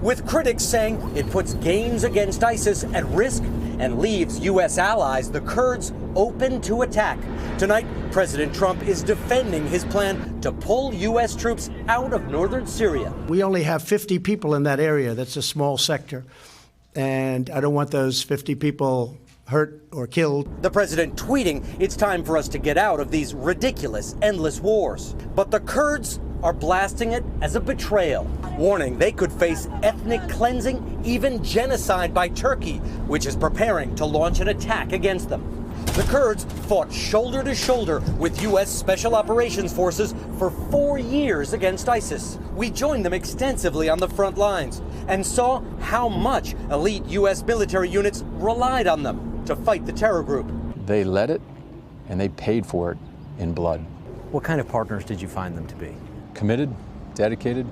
with critics saying it puts gains against ISIS at risk and leaves U.S. allies, the Kurds, open to attack. Tonight, President Trump is defending his plan to pull U.S. troops out of northern Syria. We only have 50 people in that area. That's a small sector. And I don't want those 50 people hurt or killed. The president tweeting, it's time for us to get out of these ridiculous, endless wars. But the Kurds are blasting it as a betrayal, warning they could face ethnic cleansing, even genocide by Turkey, which is preparing to launch an attack against them. The Kurds fought shoulder to shoulder with U.S. Special Operations Forces for 4 years against ISIS. We joined them extensively on the front lines and saw how much elite U.S. military units relied on them to fight the terror group. They led it, and they paid for it in blood. What kind of partners did you find them to be? Committed, dedicated,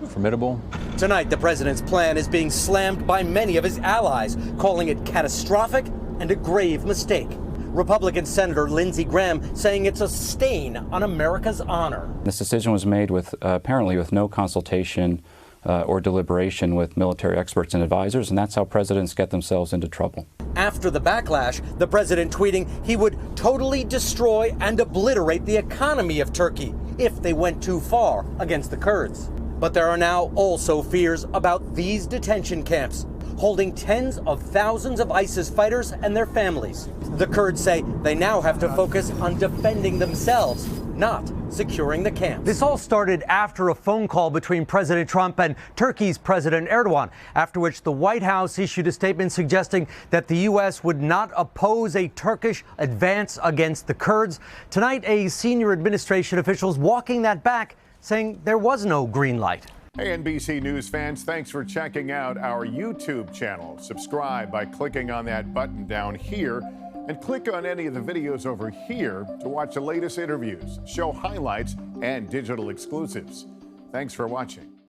formidable. Tonight, the president's plan is being slammed by many of his allies, calling it catastrophic and a grave mistake. Republican Senator Lindsey Graham saying it's a stain on America's honor. This decision was made with apparently with no consultation or deliberation with military experts and advisors, and that's how presidents get themselves into trouble. After the backlash, the president tweeting he would totally destroy and obliterate the economy of Turkey if they went too far against the Kurds. But there are now also fears about these detention camps, holding tens of thousands of ISIS fighters and their families. The Kurds say they now have to focus on defending themselves, not securing the camp. This all started after a phone call between President Trump and Turkey's President Erdogan, after which the White House issued a statement suggesting that the U.S. would not oppose a Turkish advance against the Kurds. Tonight, a senior administration official is walking that back, saying there was no green light. Hey, NBC News fans, thanks for checking out our YouTube channel. Subscribe by clicking on that button down here and click on any of the videos over here to watch the latest interviews, show highlights, and digital exclusives. Thanks for watching.